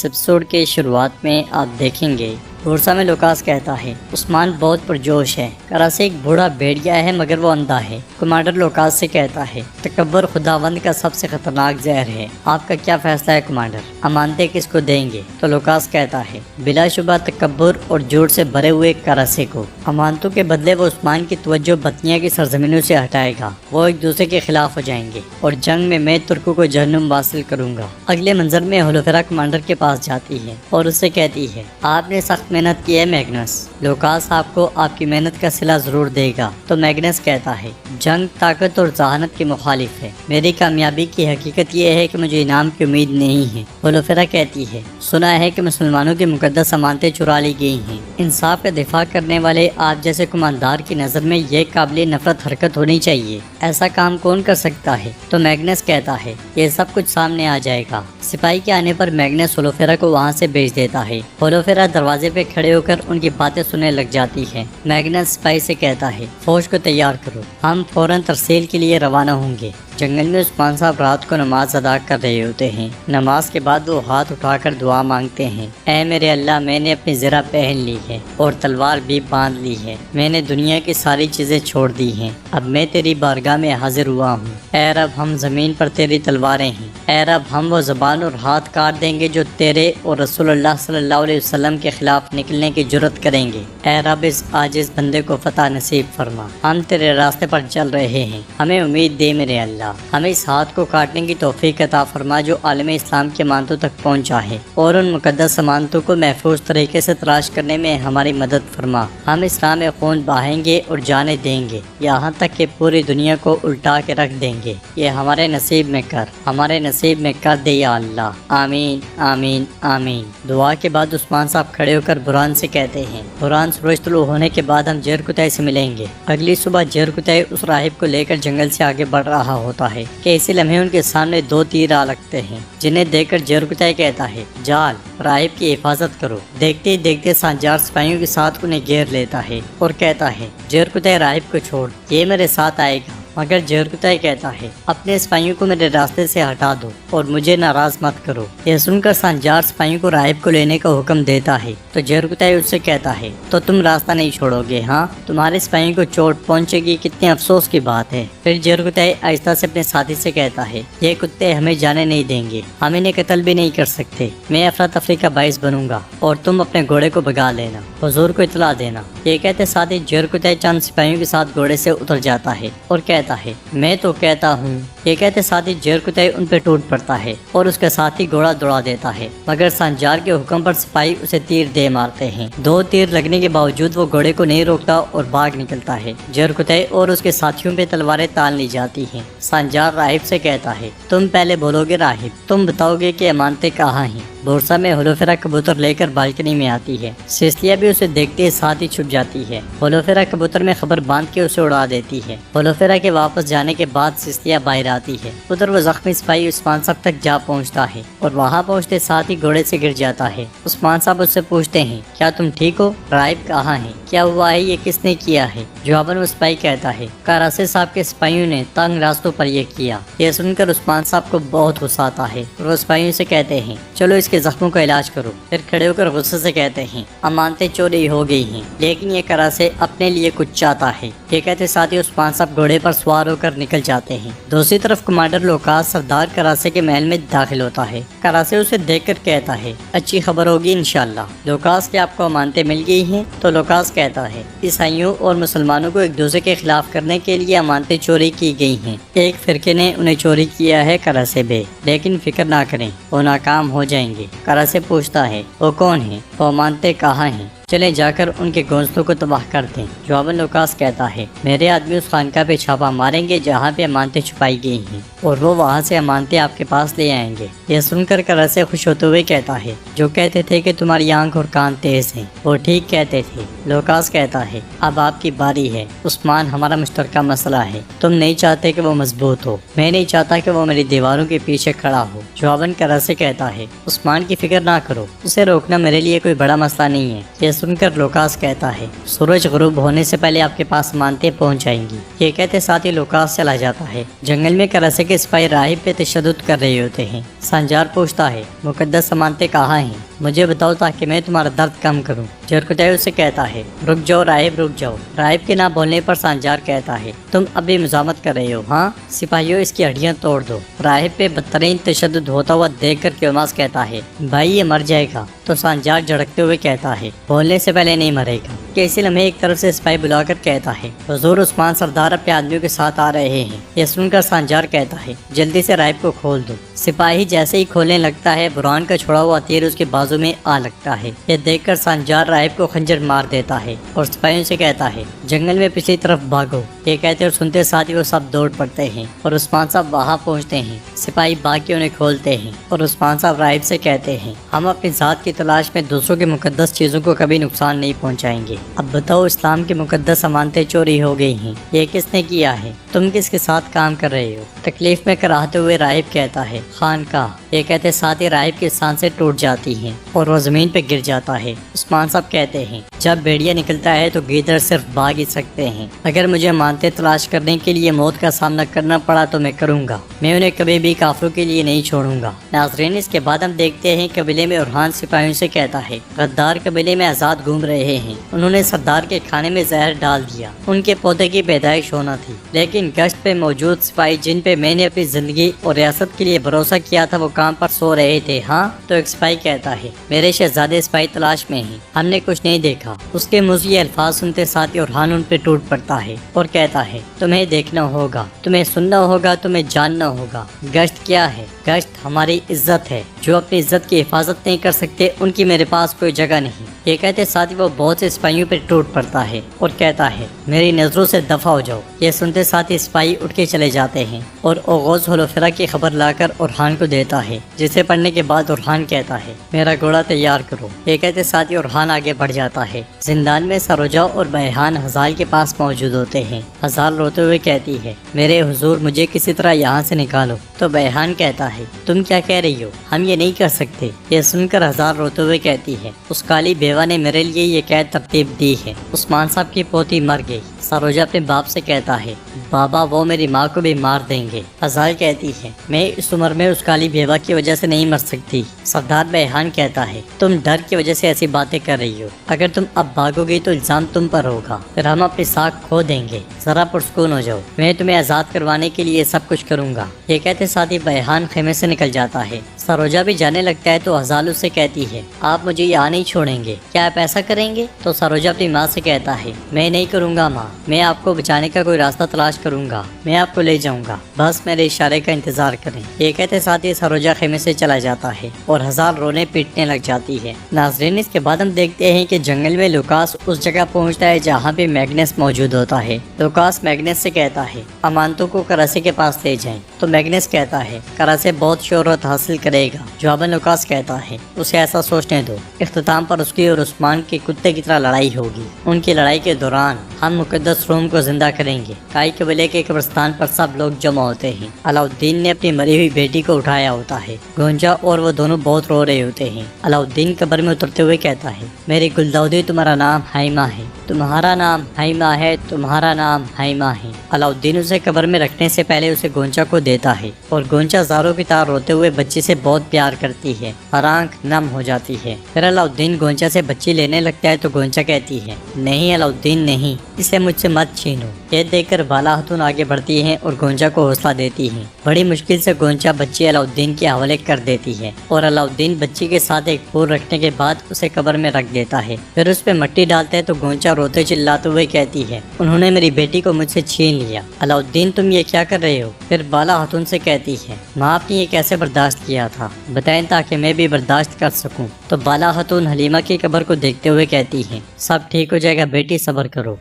اس episode کے شروعات میں آپ دیکھیں گے بورسا میں لوکاس کہتا ہے عثمان بہت پرجوش ہے، کراسے ایک بوڑھا بھیڑیا ہے مگر وہ اندھا ہے۔ کمانڈر لوکاس سے کہتا ہے تکبر خداوند کا سب سے خطرناک زہر ہے، آپ کا کیا فیصلہ ہے کمانڈر؟ امانتے کس کو دیں گے؟ تو لوکاس کہتا ہے بلا شبہ تکبر اور جھوٹ سے بھرے ہوئے کراسے کو۔ امانتوں کے بدلے وہ عثمان کی توجہ بطنیہ کی سرزمینوں سے ہٹائے گا، وہ ایک دوسرے کے خلاف ہو جائیں گے اور جنگ میں ترکوں کو جہنم واصل کروں گا۔ اگلے منظر میں ہولوفیرا کمانڈر کے پاس جاتی ہے اور اس سے کہتی ہے آپ نے سخت محنت کی ہے میگنس، لوکاس آپ کو آپ کی محنت کا صلہ ضرور دے گا۔ تو میگنس کہتا ہے جنگ طاقت اور ذہانت کے مخالف ہے، میری کامیابی کی حقیقت یہ ہے کہ مجھے انعام کی امید نہیں ہے۔ ہولوفیرا کہتی ہے سنا ہے کہ مسلمانوں کی مقدس امانتیں چرا لی گئی ہیں، انصاف کا دفاع کرنے والے آپ جیسے کماندار کی نظر میں یہ قابل نفرت حرکت ہونی چاہیے، ایسا کام کون کر سکتا ہے؟ تو میگنس کہتا ہے یہ سب کچھ سامنے آ جائے گا۔ سپاہی کے آنے پر میگنس ہولوفیرا کو وہاں سے بھیج دیتا ہے۔ ہولوفیرا دروازے پہ کھڑے ہو کر ان کی باتیں سننے لگ جاتی ہے۔ میگنس سپاہی سے کہتا ہے فوج کو تیار کرو، ہم فوراً ترسیل کے لیے روانہ ہوں گے۔ جنگل میں عثمان صاحب رات کو نماز ادا کر رہے ہوتے ہیں۔ نماز کے بعد وہ ہاتھ اٹھا کر دعا مانگتے ہیں، اے میرے اللہ میں نے اپنی زرہ پہن لی ہے اور تلوار بھی باندھ لی ہے، میں نے دنیا کی ساری چیزیں چھوڑ دی ہیں، اب میں تیری بارگاہ میں حاضر ہوا ہوں۔ اے رب ہم زمین پر تیری تلواریں ہیں، اے رب ہم وہ زبان اور ہاتھ کاٹ دیں گے جو تیرے اور رسول اللہ صلی اللہ علیہ وسلم کے خلاف نکلنے کی جرت کریں گے۔ اے رب اس عاجز بندے کو فتح نصیب فرما، ہم تیرے راستے پر چل رہے ہیں، ہمیں امید دے میرے اللہ، ہمیں اس ہاتھ کو کاٹنے کی توفیق عطا فرما جو عالم اسلام کے امانتوں تک پہنچا ہے، اور ان مقدس امانتوں کو محفوظ طریقے سے تلاش کرنے میں ہماری مدد فرما۔ ہم اسلام میں خون بہائیں گے اور جانیں دیں گے، یہاں تک کہ پوری دنیا کو الٹا کے رکھ دیں گے، یہ ہمارے نصیب میں کر، ہمارے نصیب میں کر دے یا اللہ، آمین آمین آمین۔ دعا کے بعد عثمان صاحب کھڑے ہو کر برہان سے کہتے ہیں برہان سورج طلوع ہونے کے بعد ہم جیرکتائی سے ملیں گے۔ اگلی صبح جیرکتائی اس راہب کو لے کر جنگل سے آگے بڑھ رہا ہوتا ہے کہ اسی لمحے ان کے سامنے دو تیر آ لگتے ہیں، جنہیں دیکھ کر جیرکتائی کہتا ہے جال راہب کی حفاظت کرو۔ دیکھتے ہی دیکھتے سانجار سپاہیوں کے ساتھ انہیں گھیر لیتا ہے اور کہتا ہے جیرکتائی راہب کو چھوڑ، یہ میرے ساتھ آئے گا۔ مگر جیرکتائی کہتا ہے اپنے سپاہیوں کو میرے راستے سے ہٹا دو اور مجھے ناراض مت کرو۔ یہ سن کر سانجار سپاہیوں کو راہب کو لینے کا حکم دیتا ہے تو جیرکتائی اس سے کہتا ہے تو تم راستہ نہیں چھوڑو گے؟ ہاں، تمہارے سپاہیوں کو چوٹ پہنچے گی، کتنے افسوس کی بات ہے۔ پھر جیرکتائی آہستہ سے اپنے ساتھی سے کہتا ہے یہ کتے ہمیں جانے نہیں دیں گے، ہم انہیں قتل بھی نہیں کر سکتے، میں افراتفری کا باعث بنوں گا اور تم اپنے گھوڑے کو بھگا لینا، حضور کو اطلاع دینا۔ یہ کہتے ساتھ ہی جیرکتائی چند سپاہیوں کے ساتھ گھوڑے سے اتر جاتا ہے اور کہتا ہے میں تو کہتا ہوں۔ یہ کہتے ساتھ ہی جیرکتائی ان پہ ٹوٹ پڑتا ہے اور اس کے ساتھی گھوڑا دوڑا دیتا ہے، مگر سانجار کے حکم پر سپاہی اسے تیر دے مارتے ہیں۔ دو تیر لگنے کے باوجود وہ گھوڑے کو نہیں روکتا اور بھاگ نکلتا ہے۔ جیرکتائی اور اس کے ساتھیوں پہ تلواریں تان لی جاتی ہیں۔ سانجار راہب سے کہتا ہے تم پہلے بولو گے راہب، تم بتاؤ گے کہ امانتیں کہاں ہیں؟ بورسا میں ہولوفیرا کبوتر لے کر بالکنی میں آتی ہے، سیسلیا بھی اسے دیکھتے ساتھ ہی چھپ جاتی ہے۔ ہولوفیرا کبوتر میں خبر باندھ کے اسے اڑا دیتی ہے۔ ہولوفیرا کے واپس جانے کے بعد سیسلیا باہر آتی ہے، ادھر وہ زخمی سپاہی عثمان صاحب تک جا پہنچتا ہے اور وہاں پہنچتے ساتھ ہی گھوڑے سے گر جاتا ہے۔ عثمان صاحب اس سے پوچھتے ہیں کیا تم ٹھیک ہو؟ راہب کہاں ہے؟ کیا ہوا ہے؟ یہ کس نے کیا ہے؟ جواباً وہ سپاہی کہتا ہے کراسے صاحب کے سپاہیوں نے تنگ راستوں پر یہ کیا۔ یہ سن کر عثمان صاحب کو بہت غصہ آتا ہے اور وہ سپاہیوں سے کہتے ہیں چلو اس کے زخموں کا علاج کرو۔ پھر کھڑے ہو کر غصے سے کہتے ہیں امانتیں چوری ہو گئی ہیں لیکن یہ کراسے اپنے لیے کچھ چاہتا ہے۔ یہ کہتے ساتھ ہی عثمان صاحب گھوڑے پر سوار ہو کر نکل جاتے ہیں۔ دوسری طرف کمانڈر لوکاس سردار کراسے کے محل میں داخل ہوتا ہے۔ کراسے اسے دیکھ کر کہتا ہے اچھی خبر ہوگی انشاءاللہ۔ لوکاس کے آپ کو امانتیں مل گئی ہیں؟ تو لوکاس کہتا ہے عیسائیوں اور مسلمانوں کو ایک دوسرے کے خلاف کرنے کے لیے امانتیں چوری کی گئی ہیں، ایک فرقے نے انہیں چوری کیا ہے کراسے بے، لیکن فکر نہ کریں وہ ناکام ہو جائیں گے۔ کراسے پوچھتا ہے وہ کون ہیں؟ وہ امانتیں کہاں ہیں؟ چلے جا کر ان کے گھونسلوں کو تباہ کر دیں۔ جواباً لوکاس کہتا ہے میرے آدمی اس خانقاہ پہ چھاپا ماریں گے جہاں پہ امانتیں چھپائی گئی ہیں اور وہ وہاں سے امانتیں آپ کے پاس لے آئیں گے۔ یہ سن کر کراسے خوش ہوتے ہوئے کہتا ہے جو کہتے تھے کہ تمہاری آنکھ اور کان تیز ہیں وہ ٹھیک کہتے تھے۔ لوکاس کہتا ہے اب آپ کی باری ہے، عثمان ہمارا مشترکہ مسئلہ ہے، تم نہیں چاہتے کہ وہ مضبوط ہو، میں نہیں چاہتا کہ وہ میری دیواروں کے پیچھے کھڑا ہو۔ جواباً کراسے کہتا ہے عثمان کی فکر نہ کرو، اسے روکنا میرے لیے کوئی بڑا مسئلہ نہیں ہے۔ یہ سن کر لوکاس کہتا ہے سورج غروب ہونے سے پہلے آپ کے پاس امانتیں پہنچ جائیں گی۔ یہ کہتے ساتھ ہی لوکاس چلا جاتا ہے۔ جنگل میں کراسے کے سپاہی راہب پہ تشدد کر رہے ہوتے ہیں۔ سانجار پوچھتا ہے مقدس امانتیں کہاں ہیں؟ مجھے بتاؤ تاکہ میں تمہارا درد کم کروں۔ جرکتائی اسے کہتا ہے رک جاؤ راہب رک جاؤ۔ راہب کے نہ بولنے پر سانجار کہتا ہے تم اب بھی مزاحمت کر رہے ہو ہاں؟ سپاہیوں اس کی ہڈیاں توڑ دو۔ راہب پہ بدترین تشدد ہوتا ہوا دیکھ کر کیوماس کہتا ہے بھائی یہ مر جائے گا، تو سانجار جھڑکتے ہوئے کہتا ہے بولنے سے پہلے نہیں مرے گا۔ کہ اسی لمحے ایک طرف سے سپاہی بلا کر کہتا ہے حضور عثمان سردار اپنے آدمیوں کے ساتھ آ رہے ہیں۔ یہ سن کر سانجار کہتا ہے جلدی سے راہب کو کھول دو۔ سپاہی جیسے ہی کھولنے لگتا ہے برہان کا چھوڑا ہوا تیر اس کے بازو میں آ لگتا ہے۔ یہ دیکھ کر سانجار راہب کو خنجر مار دیتا ہے اور سپاہیوں سے کہتا ہے جنگل میں پچھلی طرف بھاگو۔ یہ کہتے اور سنتے ساتھ ہی وہ سب دوڑ پڑتے ہیں اور عثمان صاحب وہاں پہنچتے ہیں۔ سپاہی بھاگ کے انہیں کھولتے ہیں اور عثمان صاحب راہب سے کہتے ہیں ہم اپنی ذات کی تلاش میں دوسروں کی مقدس چیزوں کو کبھی نقصان نہیں پہنچائیں گے۔ اب بتاؤ اسلام کی مقدس امانتیں چوری ہو گئی ہیں، یہ کس نے کیا ہے؟ تم کس کے ساتھ کام کر رہے ہو؟ تکلیف میں کراہتے ہوئے راہب کہتا ہے خانقاہ۔ یہ کہتے ساتھ ہی راہب کی سانسیں ٹوٹ جاتی ہیں اور وہ زمین پہ گر جاتا ہے۔ عثمان صاحب کہتے ہیں جب بھیڑیا نکلتا ہے تو گیدڑ صرف بھاگ ہی سکتے ہیں۔ اگر مجھے امانتیں تلاش کرنے کے لیے موت کا سامنا کرنا پڑا تو میں کروں گا، میں انہیں کبھی بھی کافروں کے لیے نہیں چھوڑوں گا۔ ناظرین اس کے بعد ہم دیکھتے ہیں قبیلے میں ارحان سپاہیوں سے کہتا ہے غدار قبیلے میں آزاد گھوم رہے ہیں، انہوں نے سردار کے کھانے میں زہر ڈال دیا، ان کے پودے کی پیدائش ہونا تھی، لیکن گشت پہ موجود سپاہی جن پہ میں نے اپنی زندگی اور ریاست کے لیے بھروسہ کیا تھا وہ کام پر سو رہے تھے ہاں؟ تو ایک سپاہی کہتا ہے میرے شہزادے سپاہی تلاش میں ہیں، ہم نے کچھ نہیں دیکھا۔ اس کے منہ سے یہ الفاظ سنتے ساتھ ارحان ان پہ ٹوٹ پڑتا ہے اور کہتا ہے تمہیں دیکھنا ہوگا، تمہیں سننا ہوگا، تمہیں جاننا ہوگا گشت کیا ہے۔ گشت ہماری عزت ہے، جو اپنی عزت کی حفاظت نہیں کر سکتے ان کی میرے پاس کوئی جگہ نہیں۔ یہ کہتے ساتھ ہی وہ بہت سے سپاہیوں پہ ٹوٹ پڑتا ہے اور کہتا ہے میری نظروں سے دفع ہو جاؤ۔ یہ سنتے ساتھ ہی سپاہی اٹھ کے چلے جاتے ہیں اور اوغوز ہولوفرا کی خبر لا کر ارحان کو دیتا ہے، جسے پڑھنے کے بعد ارحان کہتا ہے میرا گھوڑا تیار کرو۔ یہ کہتے ساتھ ہی ارحان آگے بڑھ جاتا ہے۔ زندان میں سروجا اور بیحان ہزال کے پاس موجود ہوتے ہیں۔ ہزال روتے ہوئے کہتی ہے میرے حضور مجھے کسی طرح یہاں سے نکالو۔ تو بیحان کہتا ہے تم کیا کہہ رہی ہو، ہم یہ نہیں کر سکتے۔ یہ سن کر ہزال روتے ہوئے کہتی ہے اس کالی بیوہ نے میرے لیے یہ قید ترتیب دی ہے۔ عثمان صاحب کی پوتی مر گئی۔ سروجا اپنے باپ سے کہتا ہے بابا وہ میری ماں کو بھی مار دیں گے۔ ہزال کہتی ہے میں اس عمر میں اس کالی بیوہ کی وجہ سے نہیں مر سکتی۔ سردار بیحان کہتا ہے تم ڈر کی وجہ سے ایسی باتیں کر رہی ہو، اگر تم اب بھاگو گی تو الزام تم پر ہوگا، پھر ہم اپنی ساکھ کھو دیں گے۔ ذرا پرسکون ہو جاؤ، میں تمہیں آزاد کروانے کے لیے سب کچھ کروں گا۔ یہ کہتے ساتھ ہی بیحان خیمے سے نکل جاتا ہے۔ سروجا بھی جانے لگتا ہے تو ہزال اس سے کہتی ہے آپ مجھے یہاں نہیں چھوڑیں گے، کیا آپ ایسا کریں گے؟ تو سروجا اپنی ماں سے کہتا ہے میں نہیں کروں گا ماں، میں آپ کو بچانے کا کوئی راستہ تلاش کروں گا، میں آپ کو لے جاؤں گا، بس میرے اشارے کا انتظار کریں۔ یہ کہتے ساتھ ہی سروجا خیمے سے چلا جاتا ہے اور ہزال رونے پیٹنے لگ جاتی ہے۔ ناظرین اس کے بعد ہم دیکھتے ہیں کہ جنگل میں لوکاس اس جگہ پہنچتا ہے جہاں پہ میگنس موجود ہوتا ہے۔ لوکاس میگنس سے کہتا ہے امانتوں کو کراسے کے پاس لے جائیں۔ تو میگنس کہتا ہے کراسے بہت شہرت حاصل کرے گا۔ جواباً لوکاس کہتا ہے اسے ایسا سوچنے دو، اختتام پر اس کی اور عثمان کے کتے کی طرح لڑائی ہوگی، ان کی لڑائی کے دوران ہم مقدس روم کو زندہ کریں گے۔ کائی قبیلے کے قبرستان پر سب لوگ جمع ہوتے ہیں۔ علاؤالدین نے اپنی مری ہوئی بیٹی کو اٹھایا ہوتا ہے۔ گونجا اور وہ دونوں بہت رو رہے ہوتے ہیں۔ علاؤالدین قبر میں اترتے ہوئے کہتا ہے میری گلدودی تمہارا نام حائمہ ہے، تمہارا نام حائمہ ہے، تمہارا نام حائمہ ہے۔ علاؤالدین اسے قبر میں رکھنے سے پہلے اسے گونجا کو دیتا ہے اور گونجا زاروں کی طرح روتے ہوئے بچی سے بہت پیار کرتی ہے اور آنکھ نم ہو جاتی ہے۔ پھر علاؤالدین گونجا سے بچی لینے لگتا ہے تو گونجا کہتی ہے نہیں علاؤالدین نہیں، اسے مجھ سے مت چھینو۔ یہ دیکھ کر بالا خاتون آگے بڑھتی ہیں اور گونجا کو حوصلہ دیتی ہیں۔ بڑی مشکل سے گونجا بچی علاؤالدین کے حوالے کر دیتی ہے اور علاؤالدین بچی کے ساتھ ایک پھول رکھنے کے بعد اسے قبر میں رکھ دیتا ہے۔ پھر اس پہ مٹی ڈالتے ہیں تو گونجا روتے چلاتے ہوئے کہتی ہے انہوں نے میری بیٹی کو مجھ سے چھین لیا، علاؤالدین تم یہ کیا کر رہے ہو؟ پھر بالا خاتون سے کہتی ہے ماں آپ نے یہ کیسے برداشت کیا تھا، بتائیں تاکہ میں بھی برداشت کر سکوں۔ تو بالا خاتون حلیمہ کی قبر کو دیکھتے ہوئے کہتی ہے سب ٹھیک ہو جائے گا بیٹی، صبر کرو۔